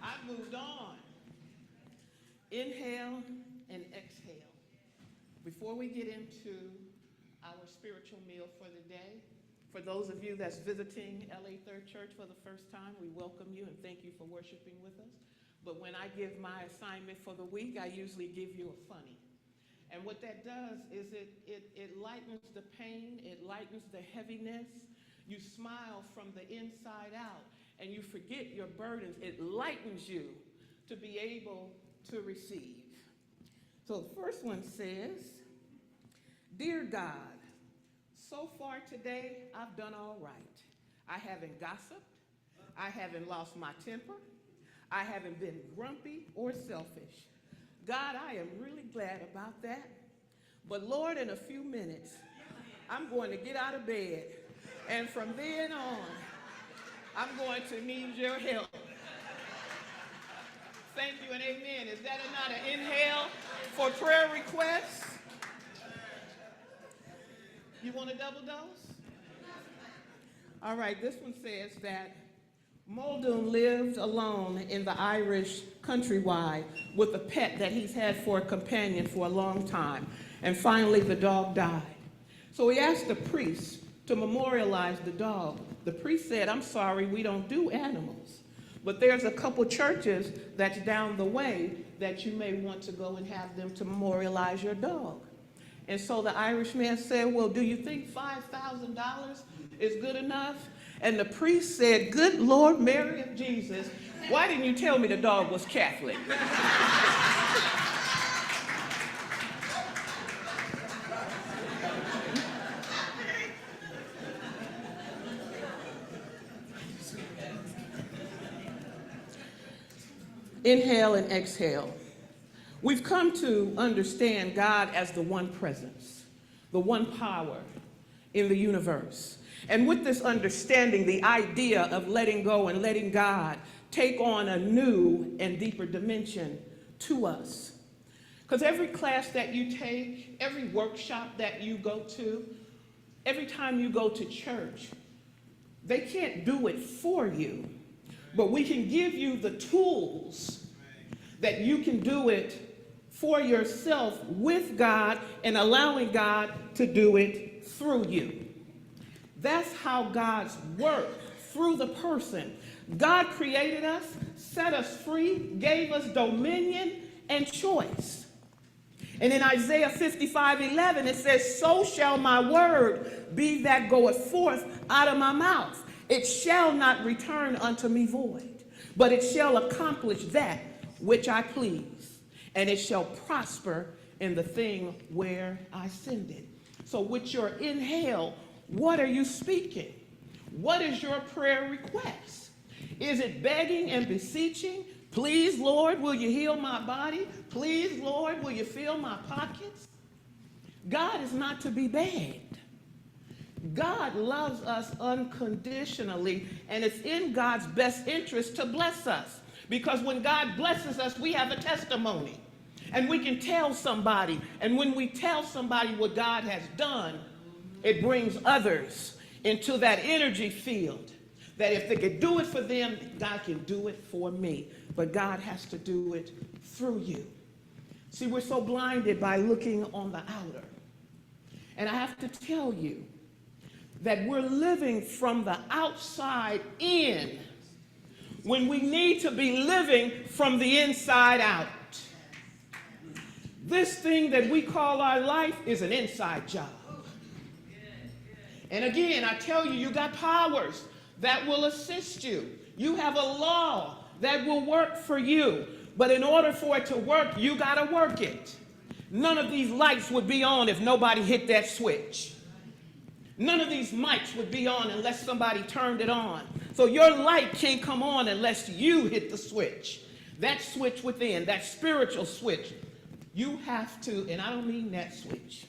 I've moved on. Inhale and exhale. Before we get into our spiritual meal for the day, for those of you that's visiting LA Third Church for the first time, we welcome you and thank you for worshiping with us. But when I give my assignment for the week, I usually give you a funny. And what that does is it lightens the pain, it lightens the heaviness. You smile from the inside out and you forget your burdens. It lightens you to be able to receive. So the first one says, Dear God, so far today I've done all right. I haven't gossiped. I haven't lost my temper. I haven't been grumpy or selfish. God, I am really glad about that. But Lord, in a few minutes, I'm going to get out of bed. And from then on, I'm going to need your help. Thank you and amen. Is that not an inhale for prayer requests? You want a double dose? All right, this one says that Muldoon lived alone in the Irish countryside with a pet that he's had for a companion for a long time. And finally, the dog died. So he asked the priest to memorialize the dog. The priest said, I'm sorry, we don't do animals. But there's a couple churches that's down the way that you may want to go and have them to memorialize your dog. And so the Irishman said, well, do you think $5,000 is good enough? And the priest said, good Lord Mary of Jesus, why didn't you tell me the dog was Catholic? Inhale and exhale. We've come to understand God as the one presence, the one power in the universe. And with this understanding, the idea of letting go and letting God take on a new and deeper dimension to us. Because every class that you take, every workshop that you go to, every time you go to church, they can't do it for you. But we can give you the tools that you can do it for yourself with God and allowing God to do it through you. That's how God's work through the person. God created us, set us free, gave us dominion and choice. And in Isaiah 55:11, it says, so shall my word be that goeth forth out of my mouth. It shall not return unto me void, but it shall accomplish that which I please, and it shall prosper in the thing where I send it. So with your inhale, what are you speaking? What is your prayer request? Is it begging and beseeching? Please, Lord, will you heal my body? Please, Lord, will you fill my pockets? God is not to be begged. God loves us unconditionally, and it's in God's best interest to bless us. Because when God blesses us, we have a testimony. And we can tell somebody. And when we tell somebody what God has done, it brings others into that energy field. That if they could do it for them, God can do it for me. But God has to do it through you. See, we're so blinded by looking on the outer. And I have to tell you, that we're living from the outside in when we need to be living from the inside out. This thing that we call our life is an inside job. And again, I tell you, you got powers that will assist you. You have a law that will work for you. But in order for it to work, you got to work it. None of these lights would be on if nobody hit that switch. None of these mics would be on unless somebody turned it on. So your light can't come on unless you hit the switch. That switch within, that spiritual switch. You have to, and I don't mean that switch.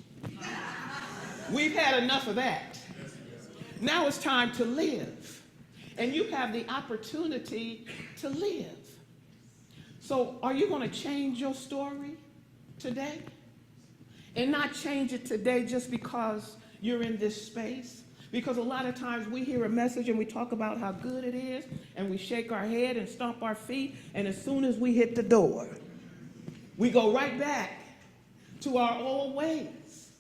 We've had enough of that. Now it's time to live. And you have the opportunity to live. So are you going to change your story today? And not change it today just because you're in this space, Because a lot of times we hear a message and we talk about how good it is, and we shake our head and stomp our feet, and as soon as we hit the door, we go right back to our old ways.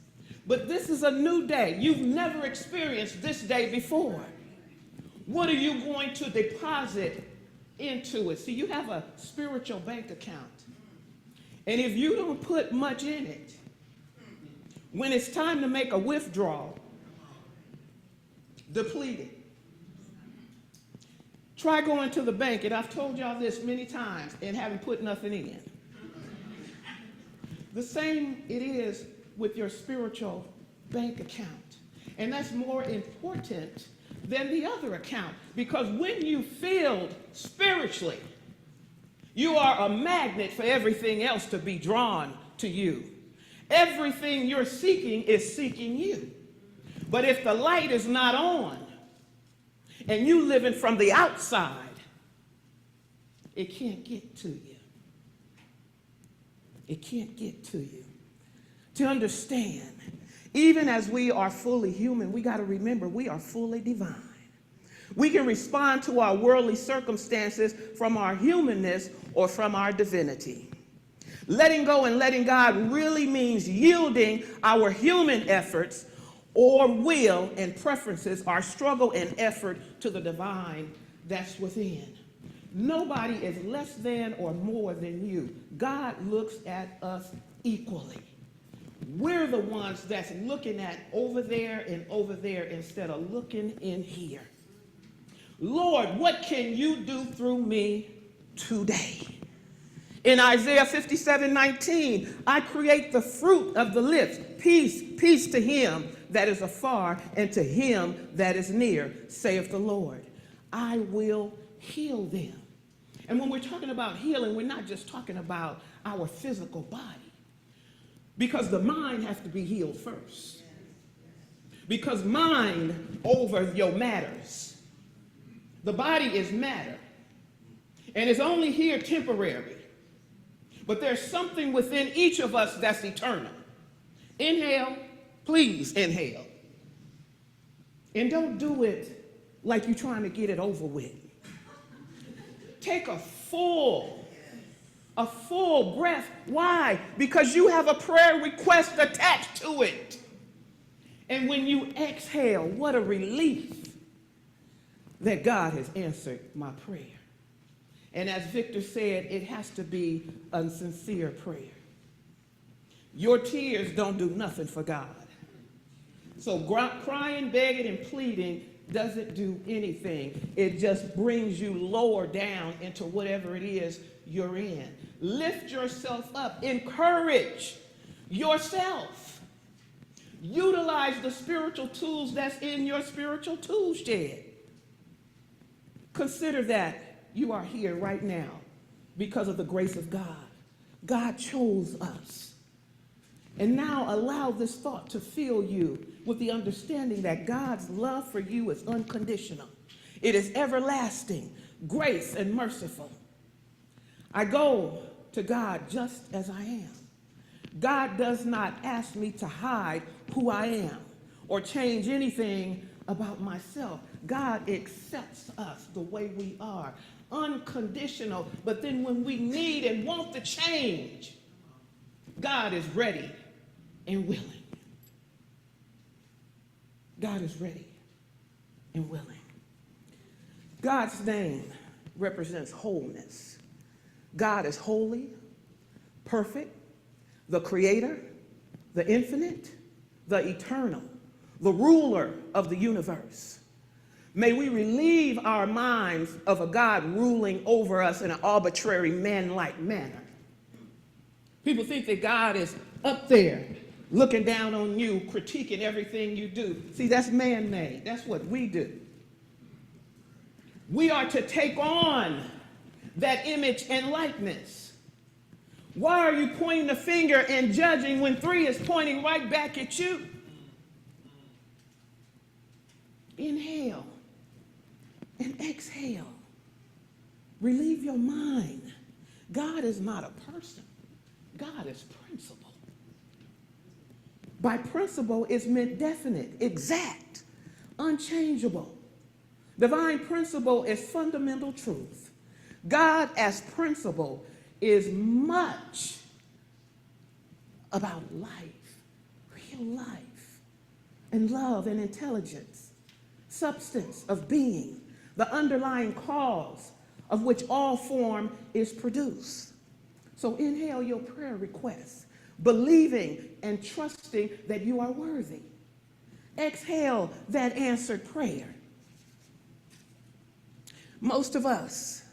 But this is a new day. You've never experienced this day before. What are you going to deposit into it? See, you have a spiritual bank account. And if you don't put much in it, when it's time to make a withdrawal, depleted. Try going to the bank, and I've told y'all this many times, and haven't put nothing in. The same it is with your spiritual bank account. And that's more important than the other account, because when you filled spiritually, you are a magnet for everything else to be drawn to you. Everything you're seeking is seeking you. But if the light is not on and you living from the outside, it can't get to you. It can't get to you. To understand, even as we are fully human, we got to remember we are fully divine. We can respond to our worldly circumstances from our humanness or from our divinity. Letting go and letting God really means yielding our human efforts or will and preferences, our struggle and effort to the divine that's within. Nobody is less than or more than you. God looks at us equally. We're the ones that's looking at over there instead of looking in here. Lord, what can you do through me today? In Isaiah 57:19, I create the fruit of the lips. Peace, peace to him that is afar and to him that is near, saith the Lord. I will heal them. And when we're talking about healing, we're not just talking about our physical body. Because the mind has to be healed first. Because mind over your matters. The body is matter. And it's only here temporary. But there's something within each of us that's eternal. Inhale, please inhale. And don't do it like you're trying to get it over with. Take a full breath. Why? Because you have a prayer request attached to it. And when you exhale, what a relief that God has answered my prayer. And as Victor said, it has to be a sincere prayer. Your tears don't do nothing for God. So crying, begging, and pleading doesn't do anything. It just brings you lower down into whatever it is you're in. Lift yourself up. Encourage yourself. Utilize the spiritual tools that's in your spiritual tool shed. Consider that you are here right now because of the grace of God. God chose us. And now allow this thought to fill you with the understanding that God's love for you is unconditional. It is everlasting, grace, and merciful. I go to God just as I am. God does not ask me to hide who I am or change anything about myself. God accepts us the way we are, unconditional. But then when we need and want the change, God is ready and willing. God is ready and willing. God's name represents wholeness. God is holy, perfect, the creator, the infinite, the eternal, the ruler of the universe. May we relieve our minds of a God ruling over us in an arbitrary man-like manner. People think that God is up there looking down on you, critiquing everything you do. See, that's man-made. That's what we do. We are to take on that image and likeness. Why are you pointing the finger and judging when 3 is pointing right back at you? Inhale and exhale. Relieve your mind. God is not a person. God is principle. By principle, it's meant definite, exact, unchangeable. Divine principle is fundamental truth. God as principle is much about life, real life, and love and intelligence, substance of being, the underlying cause of which all form is produced. So inhale your prayer requests, believing and trusting that you are worthy. Exhale that answered prayer. Most of us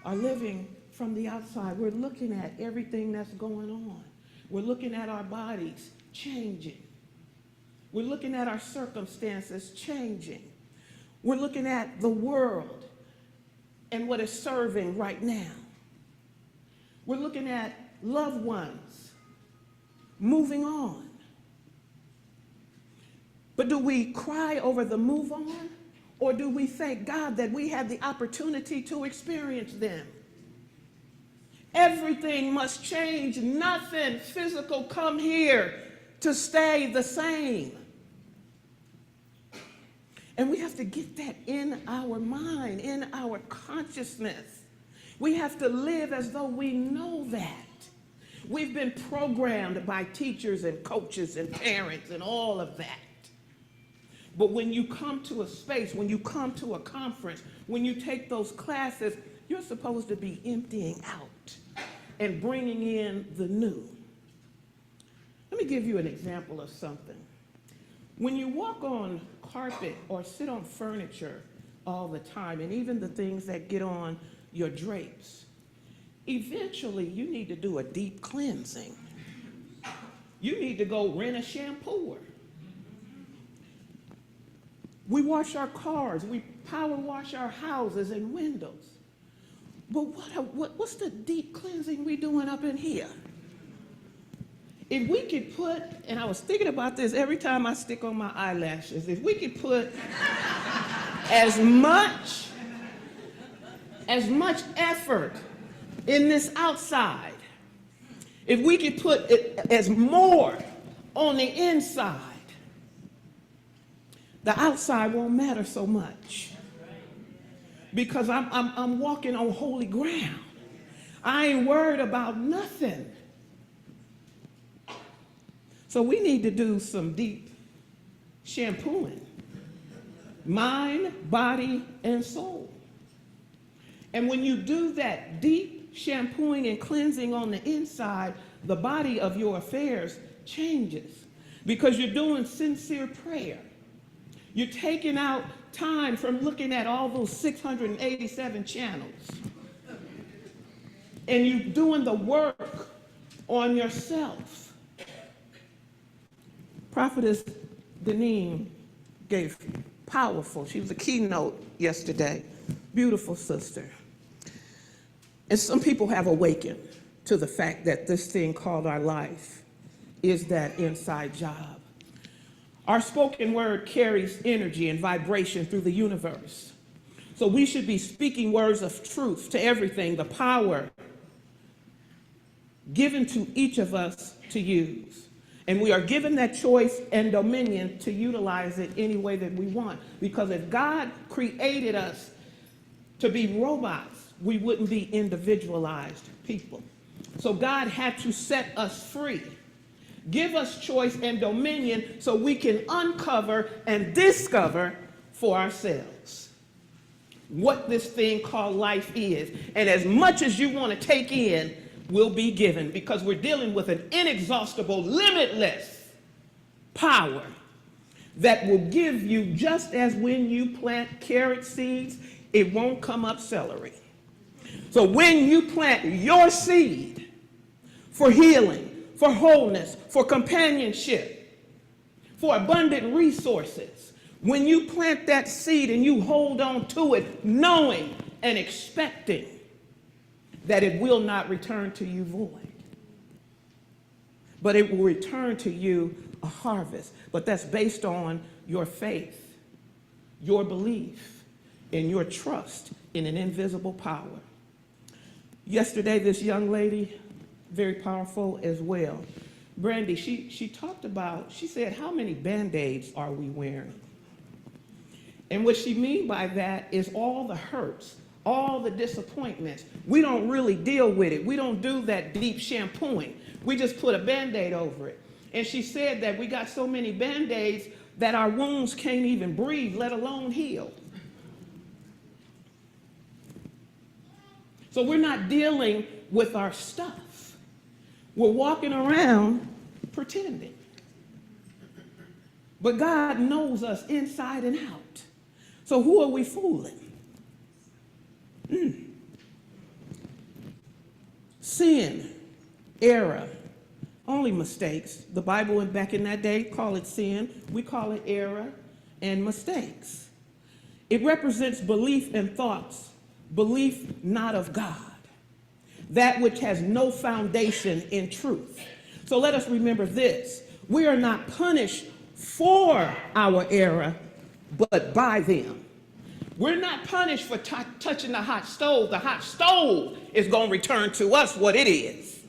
are living from the outside. We're looking at everything that's going on. We're looking at our bodies changing. We're looking at our circumstances changing. We're looking at the world and what is serving right now. We're looking at loved ones moving on. But do we cry over the move on, or do we thank God that we had the opportunity to experience them? Everything must change. Nothing physical come here to stay the same. And we have to get that in our mind, in our consciousness. We have to live as though we know that. We've been programmed by teachers and coaches and parents and all of that. But when you come to a space, when you come to a conference, when you take those classes, you're supposed to be emptying out and bringing in the new. Let me give you an example of something. When you walk on carpet or sit on furniture all the time, and even the things that get on your drapes, eventually you need to do a deep cleansing. You need to go rent a shampooer. We wash our cars, we power wash our houses and windows. But what's the deep cleansing we doing up in here? If we could put, and I was thinking about this every time I stick on my eyelashes, if we could put as much effort in this outside, if we could put it as more on the inside, the outside won't matter so much, because I'm walking on holy ground. I ain't worried about nothing. So we need to do some deep shampooing, mind, body, and soul. And when you do that deep shampooing and cleansing on the inside, the body of your affairs changes, because you're doing sincere prayer. You're taking out time from looking at all those 687 channels. And you're doing the work on yourself. Prophetess Deneen gave powerful, she was a keynote yesterday. Beautiful sister. And some people have awakened to the fact that this thing called our life is that inside job. Our spoken word carries energy and vibration through the universe. So we should be speaking words of truth to everything, the power given to each of us to use. And we are given that choice and dominion to utilize it any way that we want. Because if God created us to be robots, we wouldn't be individualized people. So God had to set us free. Give us choice and dominion so we can uncover and discover for ourselves what this thing called life is. And as much as you want to take in will be given, because we're dealing with an inexhaustible, limitless power that will give you, just as when you plant carrot seeds, it won't come up celery. So when you plant your seed for healing, for wholeness, for companionship, for abundant resources, when you plant that seed and you hold on to it, knowing and expecting that it will not return to you void, but it will return to you a harvest. But that's based on your faith, your belief, and your trust in an invisible power. Yesterday, this young lady, very powerful as well, Brandy, she talked about, she said, how many Band-Aids are we wearing? And what she means by that is all the hurts, all the disappointments. We don't really deal with it. We don't do that deep shampooing. We just put a Band-Aid over it. And she said that we got so many Band-Aids that our wounds can't even breathe, let alone heal. So we're not dealing with our stuff. We're walking around pretending. But God knows us inside and out. So who are we fooling? Sin, error, only mistakes. The Bible back in that day called it sin. We call it error and mistakes. It represents belief and thoughts, belief not of God, that which has no foundation in truth. So let us remember this. We are not punished for our error, but by them. We're not punished for touching the hot stove. The hot stove is going to return to us what it is.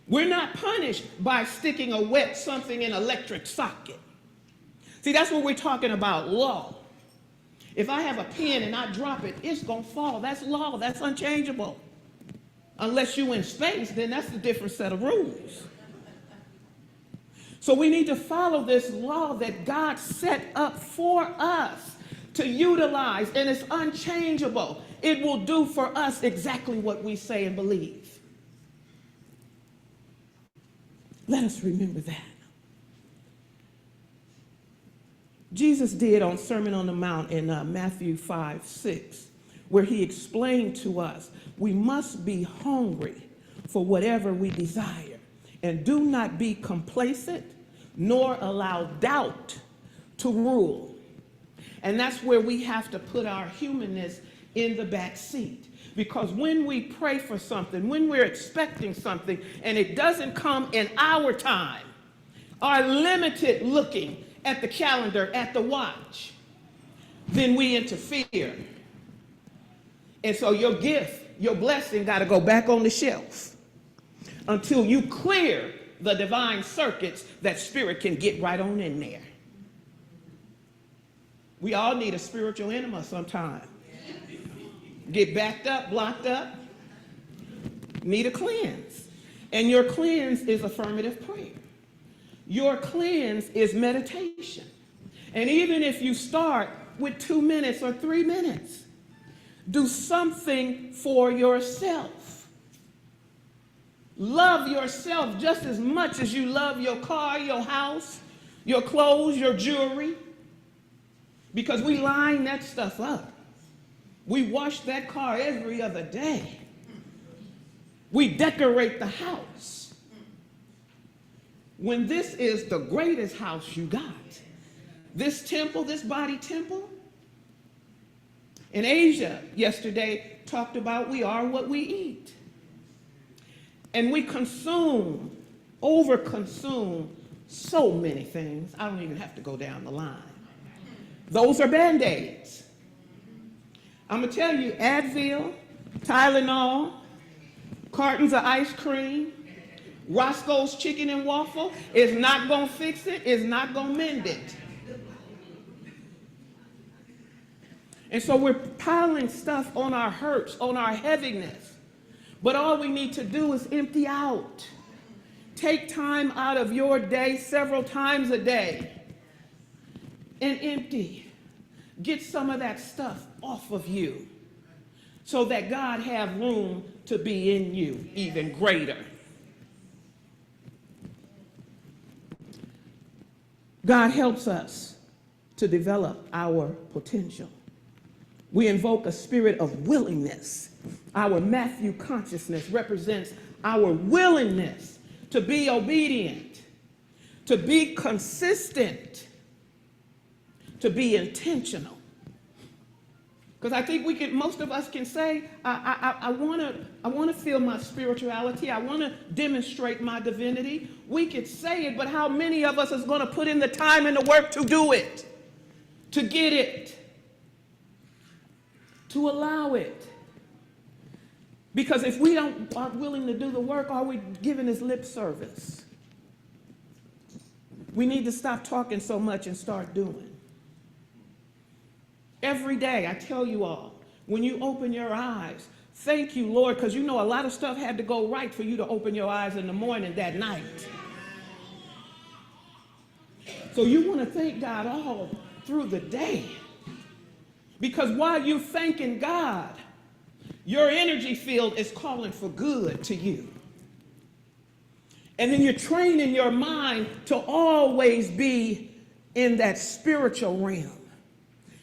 We're not punished by sticking a wet something in an electric socket. See, that's what we're talking about, law. If I have a pen and I drop it, it's going to fall. That's law. That's unchangeable. Unless you're in space, then that's a different set of rules. So we need to follow this law that God set up for us to utilize, and it's unchangeable. It will do for us exactly what we say and believe. Let us remember that. Jesus did on Sermon on the Mount in Matthew 5:6, where he explained to us we must be hungry for whatever we desire, and do not be complacent nor allow doubt to rule. And that's where we have to put our humanness in the back seat. Because when we pray for something, when we're expecting something, and it doesn't come in our time, our limited looking at the calendar, at the watch, then we interfere. And so your gift, your blessing got to go back on the shelf until you clear the divine circuits that spirit can get right on in there. We all need a spiritual enema sometime. Get backed up, blocked up, need a cleanse. And your cleanse is affirmative prayer. Your cleanse is meditation. And even if you start with 2 minutes or 3 minutes, do something for yourself. Love yourself just as much as you love your car, your house, your clothes, your jewelry. Because we line that stuff up. We wash that car every other day. We decorate the house. When this is the greatest house you got, this temple, this body temple, in Asia yesterday talked about we are what we eat. And we consume, overconsume so many things. I don't even have to go down the line. Those are Band-Aids. I'm going to tell you, Advil, Tylenol, cartons of ice cream, Roscoe's Chicken and Waffle is not going to fix it, is not going to mend it. And so we're piling stuff on our hurts, on our heaviness. But all we need to do is empty out. Take time out of your day several times a day and empty. Get some of that stuff off of you so that God have room to be in you even greater. God helps us to develop our potential. We invoke a spirit of willingness. Our Matthew consciousness represents our willingness to be obedient, to be consistent, to be intentional. Because I think most of us can say, I want to feel my spirituality. I want to demonstrate my divinity. We could say it, but how many of us is going to put in the time and the work to do it, to get it, to allow it? Because if we aren't willing to do the work, are we giving this lip service? We need to stop talking so much and start doing. Every day, I tell you all, when you open your eyes, thank you, Lord, because you know a lot of stuff had to go right for you to open your eyes in the morning that night. So you want to thank God all through the day. Because while you're thanking God, your energy field is calling for good to you. And then you're training your mind to always be in that spiritual realm.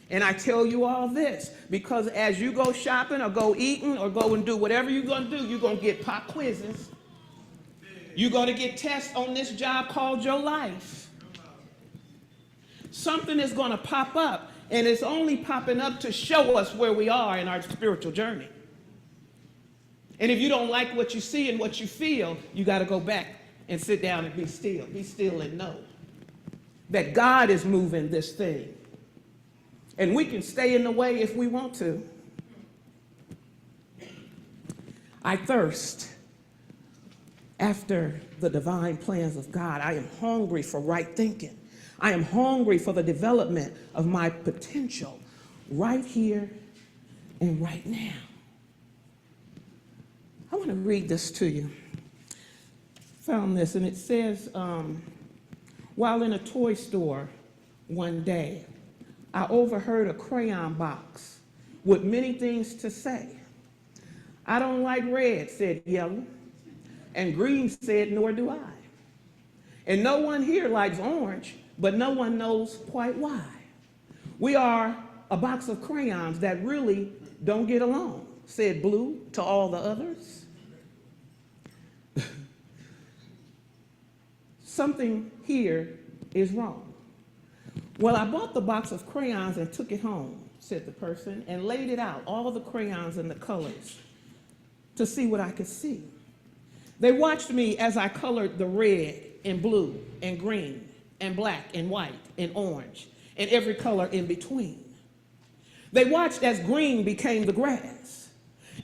And I tell you all this because as you go shopping or go eating or go and do whatever you're going to do, you're going to get pop quizzes. You're going to get tests on this job called your life. Something is going to pop up, and it's only popping up to show us where we are in our spiritual journey. And if you don't like what you see and what you feel, you got to go back and sit down and be still and know that God is moving this thing. And we can stay in the way if we want to. I thirst after the divine plans of God. I am hungry for right thinking. I am hungry for the development of my potential right here and right now. I want to read this to you. Found this, and it says, while in a toy store one day, I overheard a crayon box with many things to say. I don't like red, said yellow, and green said, nor do I. And no one here likes orange, but no one knows quite why. We are a box of crayons that really don't get along, said blue to all the others. Something here is wrong. Well, I bought the box of crayons and took it home, said the person, and laid it out, all the crayons and the colors, to see what I could see. They watched me as I colored the red and blue and green and black and white and orange and every color in between. They watched as green became the grass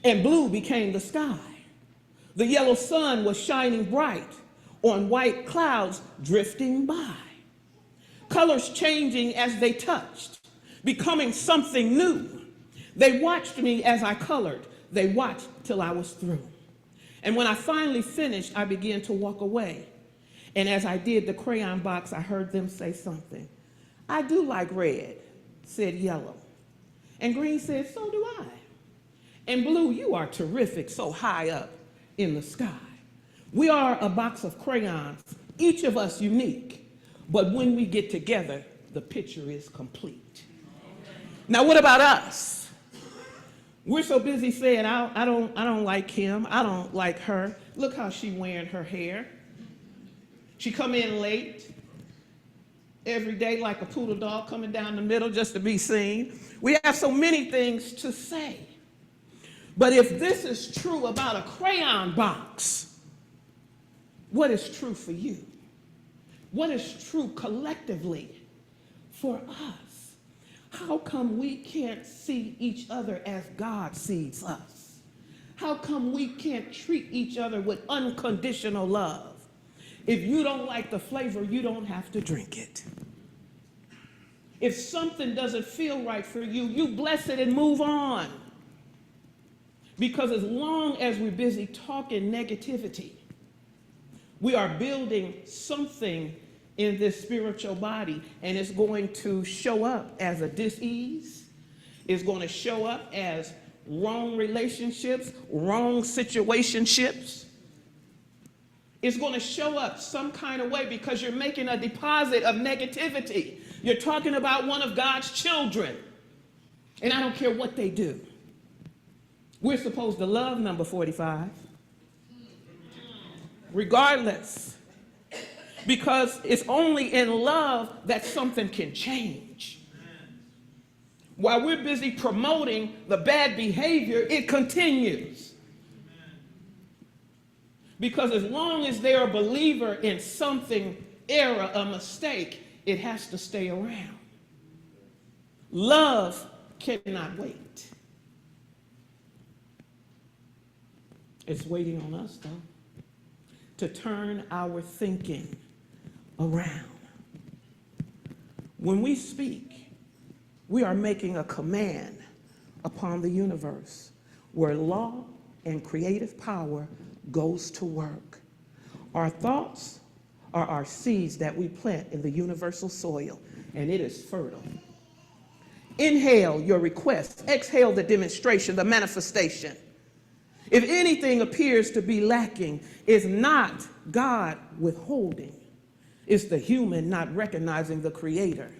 and blue became the sky. The yellow sun was shining bright on white clouds drifting by. Colors changing as they touched, becoming something new. They watched me as I colored. They watched till I was through. And when I finally finished, I began to walk away. And as I did the crayon box, I heard them say something. I do like red, said yellow. And green said, so do I. And blue, you are terrific, so high up in the sky. We are a box of crayons, each of us unique. But when we get together, the picture is complete. Now, what about us? We're so busy saying, I don't like him. I don't like her. Look how she wearing her hair. She come in late every day like a poodle dog coming down the middle just to be seen. We have so many things to say. But if this is true about a crayon box, what is true for you? What is true collectively for us? How come we can't see each other as God sees us? How come we can't treat each other with unconditional love? If you don't like the flavor, you don't have to drink it. If something doesn't feel right for you, you bless it and move on. Because as long as we're busy talking negativity, we are building something in this spiritual body, and it's going to show up as a dis-ease. It's going to show up as wrong relationships, wrong situationships. It's going to show up some kind of way because you're making a deposit of negativity. You're talking about one of God's children, and I don't care what they do. We're supposed to love number 45, regardless. Because it's only in love that something can change. While we're busy promoting the bad behavior, it continues. Because as long as they're a believer in something, error, a mistake, it has to stay around. Love cannot wait. It's waiting on us, though, to turn our thinking around. When we speak, we are making a command upon the universe where law and creative power goes to work. Our thoughts are our seeds that we plant in the universal soil, and it is fertile. Inhale your request. Exhale the demonstration, the manifestation. If anything appears to be lacking, it's not God withholding. It's the human not recognizing the Creator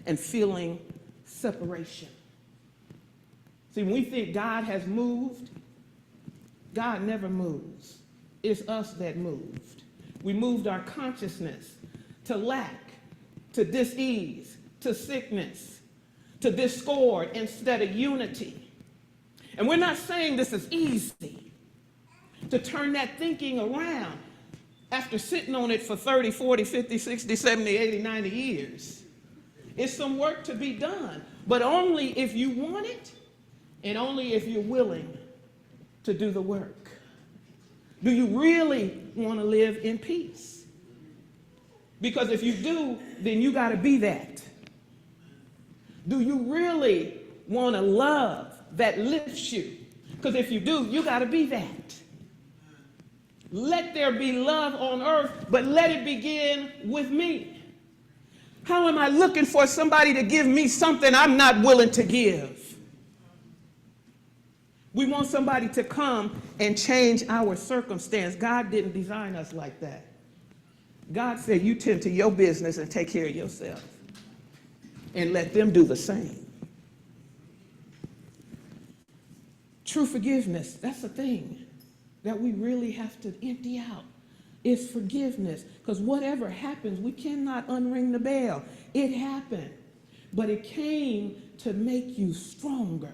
and feeling separation. See, when we think God has moved, God never moves. It's us that moved. We moved our consciousness to lack, to dis-ease, to sickness, to discord instead of unity. And we're not saying this is easy, to turn that thinking around after sitting on it for 30, 40, 50, 60, 70, 80, 90 years. It's some work to be done, but only if you want it and only if you're willing to do the work. Do you really want to live in peace? Because if you do, then you got to be that. Do you really want a love that lifts you? Because if you do, you got to be that. Let there be love on earth, but let it begin with me. How am I looking for somebody to give me something I'm not willing to give? We want somebody to come and change our circumstance. God didn't design us like that. God said, you tend to your business and take care of yourself. And let them do the same. True forgiveness, that's the thing that we really have to empty out. Is forgiveness. Because whatever happens, we cannot unring the bell. It happened. But it came to make you stronger.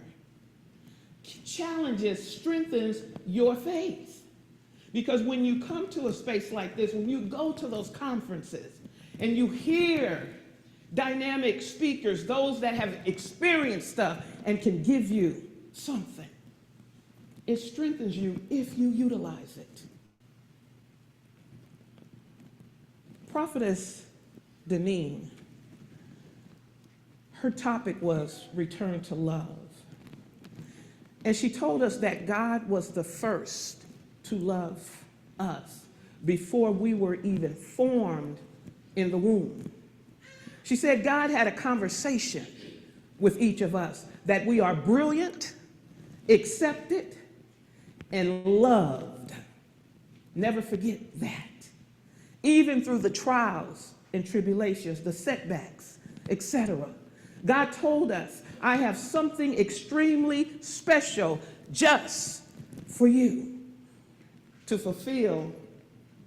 Challenges strengthens your faith. Because when you come to a space like this, when you go to those conferences and you hear dynamic speakers, those that have experienced stuff and can give you something, it strengthens you if you utilize it. Prophetess Deneen, her topic was return to love. And she told us that God was the first to love us before we were even formed in the womb. She said God had a conversation with each of us that we are brilliant, accepted, and loved. Never forget that. Even through the trials and tribulations, the setbacks, etc. God told us, I have something extremely special just for you to fulfill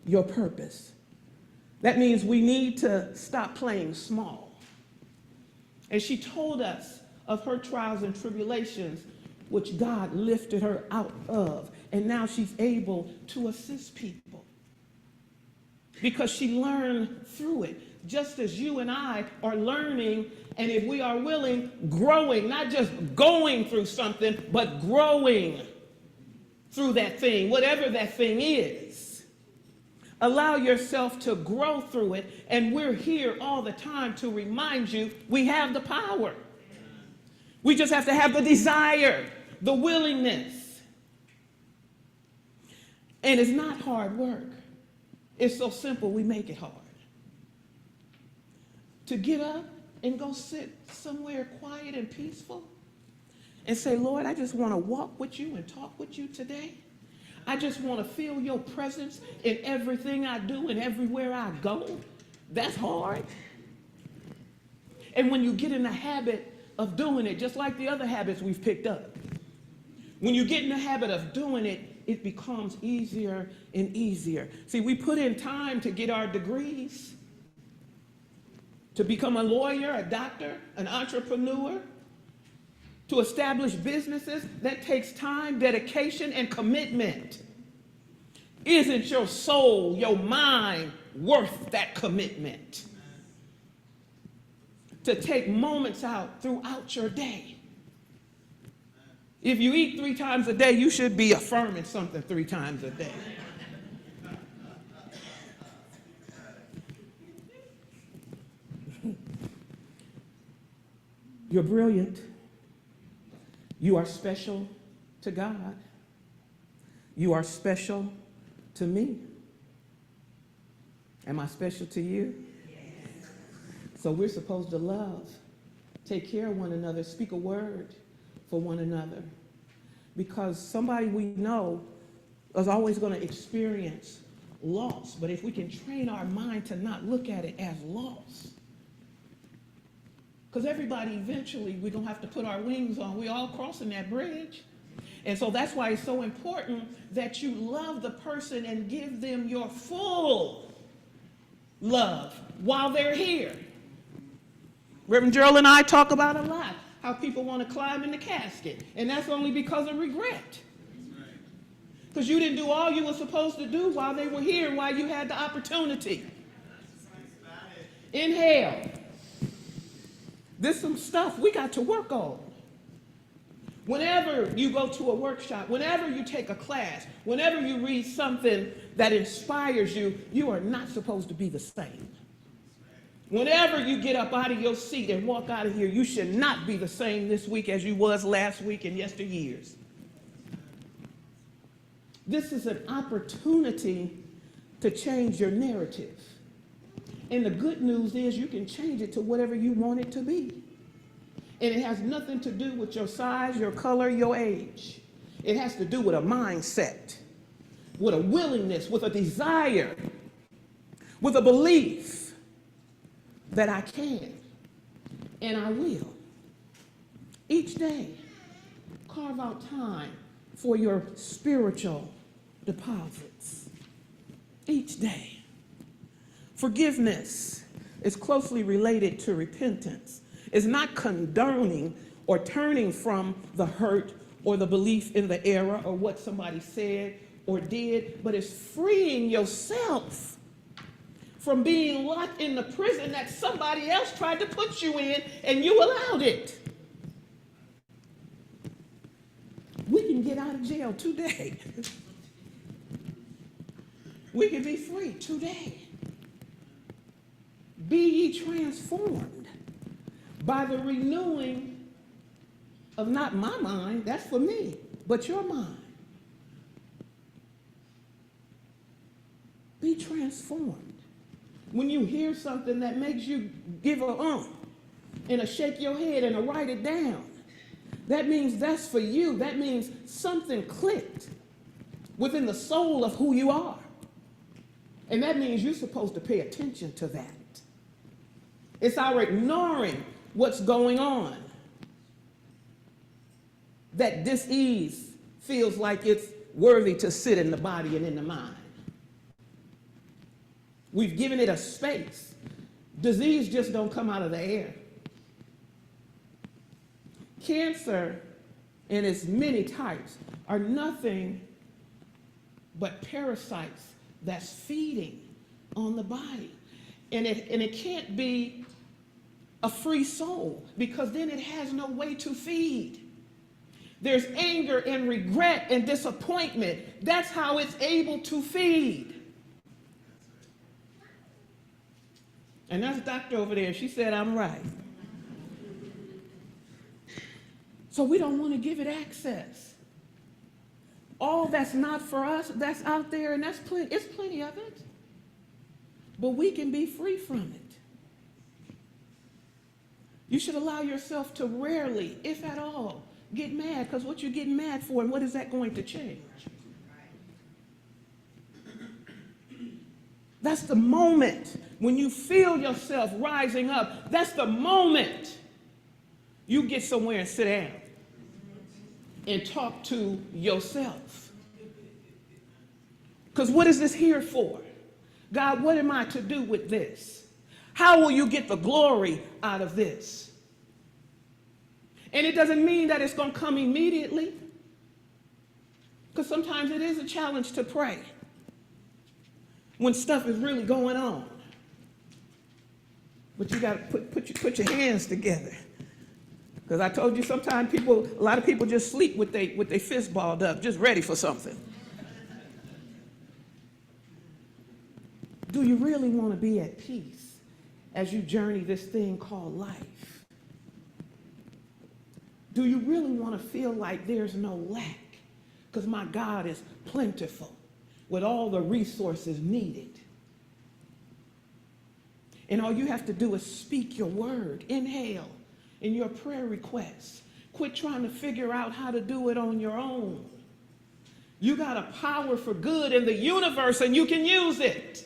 your purpose. That means we need to stop playing small. And she told us of her trials and tribulations, which God lifted her out of. And now she's able to assist people because she learned through it, just as you and I are learning, and if we are willing, growing, not just going through something, but growing through that thing, whatever that thing is. Allow yourself to grow through it, and we're here all the time to remind you we have the power. We just have to have the desire, the willingness. And it's not hard work. It's so simple, we make it hard. To get up and go sit somewhere quiet and peaceful and say, Lord, I just want to walk with you and talk with you today. I just want to feel your presence in everything I do and everywhere I go. That's hard. And when you get in the habit of doing it, just like the other habits we've picked up, when you get in the habit of doing it, it becomes easier and easier. See, we put in time to get our degrees, to become a lawyer, a doctor, an entrepreneur, to establish businesses. That takes time, dedication, and commitment. Isn't your soul, your mind worth that commitment? To take moments out throughout your day. If you eat 3 times a day, you should be affirming something 3 times a day. You're brilliant. You are special to God. You are special to me. Am I special to you? Yes. So we're supposed to love, take care of one another, speak a word for one another. Because somebody we know is always going to experience loss. But if we can train our mind to not look at it as loss, because everybody eventually, we're going to have to put our wings on. We're all crossing that bridge. And so that's why it's so important that you love the person and give them your full love while they're here. Reverend Gerald and I talk about a lot how people want to climb in the casket, and that's only because of regret. Because you didn't do all you were supposed to do while they were here, while you had the opportunity. Inhale. There's some stuff we got to work on. Whenever you go to a workshop, whenever you take a class, whenever you read something that inspires you, you are not supposed to be the same. Whenever you get up out of your seat and walk out of here, you should not be the same this week as you was last week and yesteryears. This is an opportunity to change your narrative. And the good news is you can change it to whatever you want it to be. And it has nothing to do with your size, your color, your age. It has to do with a mindset, with a willingness, with a desire, with a belief that I can and I will. Each day, carve out time for your spiritual deposits. Each day. Forgiveness is closely related to repentance. It's not condoning or turning from the hurt or the belief in the error or what somebody said or did, but it's freeing yourself from being locked in the prison that somebody else tried to put you in and you allowed it. We can get out of jail today. We can be free today. Be ye transformed by the renewing of not my mind, that's for me, but your mind. Be transformed. When you hear something that makes you give a and a shake your head and a write it down, that means that's for you. That means something clicked within the soul of who you are. And that means you're supposed to pay attention to that. It's our ignoring what's going on that dis-ease feels like it's worthy to sit in the body and in the mind. We've given it a space. Disease just don't come out of the air. Cancer in its many types are nothing but parasites that's feeding on the body. And it can't be a free soul because then it has no way to feed. There's anger and regret and disappointment. That's how it's able to feed. And that's the doctor over there. She said, I'm right. So we don't want to give it access. All that's not for us, that's out there, and it's plenty of it. But we can be free from it. You should allow yourself to rarely, if at all, get mad, because what you're getting mad for, and what is that going to change? That's the moment when you feel yourself rising up. That's the moment you get somewhere and sit down and talk to yourself. Because what is this here for? God, what am I to do with this? How will you get the glory out of this? And it doesn't mean that it's going to come immediately, because sometimes it is a challenge to pray when stuff is really going on. But you got to put your hands together. Because I told you sometimes a lot of people just sleep with their fist balled up, just ready for something. Do you really want to be at peace as you journey this thing called life? Do you really want to feel like there's no lack? Because my God is plentiful with all the resources needed. And all you have to do is speak your word, inhale in your prayer requests. Quit trying to figure out how to do it on your own. You got a power for good in the universe and you can use it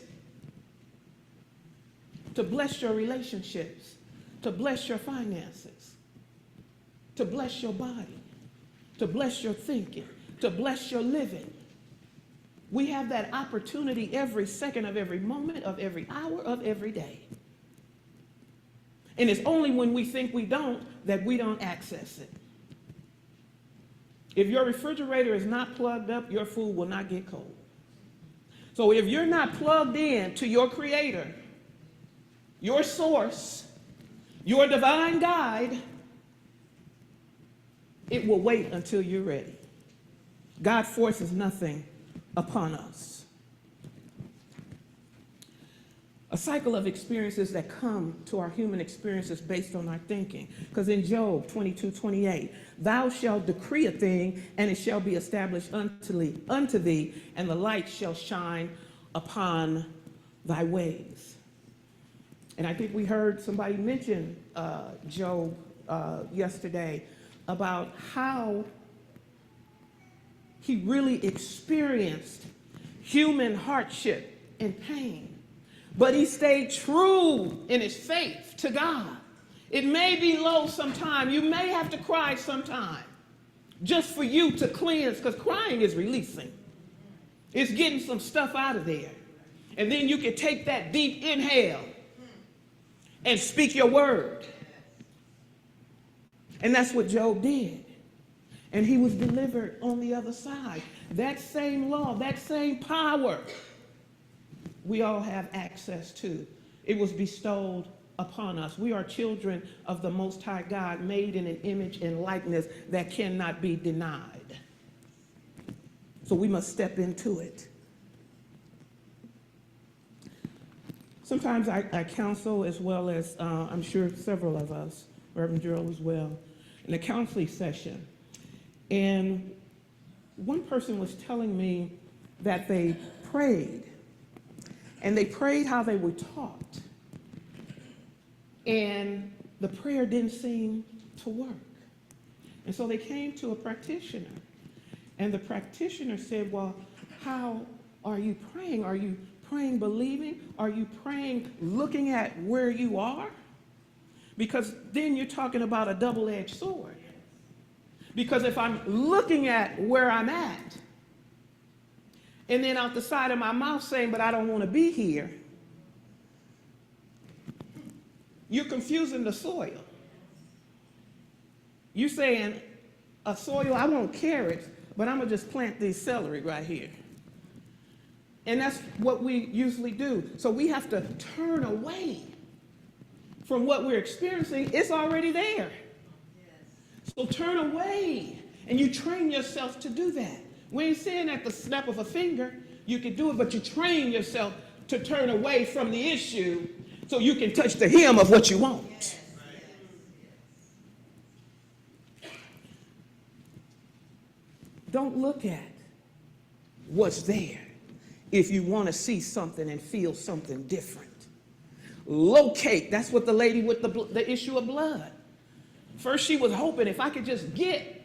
to bless your relationships, to bless your finances, to bless your body, to bless your thinking, to bless your living. We have that opportunity every second of every moment of every hour of every day. And it's only when we think we don't that we don't access it. If your refrigerator is not plugged up, your food will not get cold. So if you're not plugged in to your Creator, your source, your divine guide, it will wait until you're ready. God forces nothing upon us. A cycle of experiences that come to our human experiences based on our thinking. Because in Job 22:28, thou shalt decree a thing, and it shall be established unto thee, and the light shall shine upon thy ways. And I think we heard somebody mention Job yesterday about how he really experienced human hardship and pain. But he stayed true in his faith to God. It may be low sometime. You may have to cry sometime just for you to cleanse, because crying is releasing. It's getting some stuff out of there. And then you can take that deep inhale and speak your word. And that's what Job did. And he was delivered on the other side. That same law, that same power, we all have access to. It was bestowed upon us. We are children of the Most High God, made in an image and likeness that cannot be denied. So we must step into it. Sometimes I counsel, as well as I'm sure several of us, Reverend Gerald as well, in a counseling session. And one person was telling me that they prayed. And they prayed how they were taught. And the prayer didn't seem to work. And so they came to a practitioner. And the practitioner said, well, how are you praying? Are you praying believing? Are you praying looking at where you are? Because then you're talking about a double-edged sword. Because if I'm looking at where I'm at, and then out the side of my mouth saying, but I don't want to be here, you're confusing the soil. You're saying, a soil, I want carrots, but I'm going to just plant this celery right here. And that's what we usually do. So we have to turn away from what we're experiencing. It's already there. So turn away, and you train yourself to do that. We ain't saying at the snap of a finger you can do it, but you train yourself to turn away from the issue so you can touch the hem of what you want. Don't look at what's there if you want to see something and feel something different. Locate. That's what the lady with the issue of blood. First she was hoping if I could just get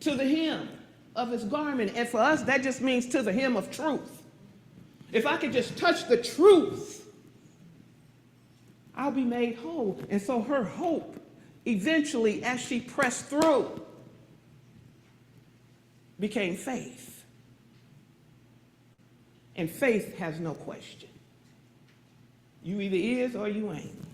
to the hem of his garment. And for us, that just means to the hem of truth. If I could just touch the truth, I'll be made whole. And so her hope, eventually, as she pressed through, became faith. And faith has no question. You either is or you ain't.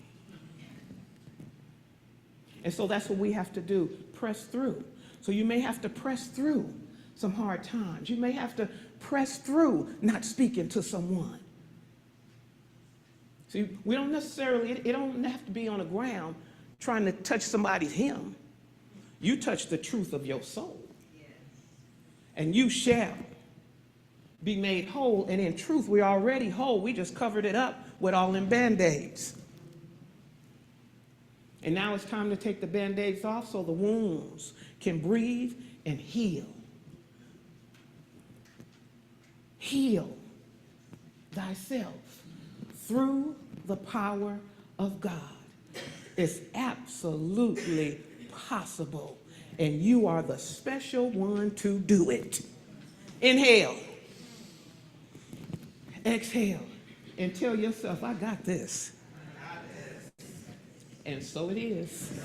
And so that's what we have to do, press through. So you may have to press through some hard times. You may have to press through not speaking to someone. See, we don't necessarily, it don't have to be on the ground trying to touch somebody's hem. You touch the truth of your soul. Yes. And you shall be made whole. And in truth, we're already whole. We just covered it up with all them Band-Aids. And now it's time to take the Band-Aids off so the wounds can breathe and heal. Heal thyself through the power of God. It's absolutely possible, and you are the special one to do it. Inhale. Exhale. And tell yourself, I got this. And so it is.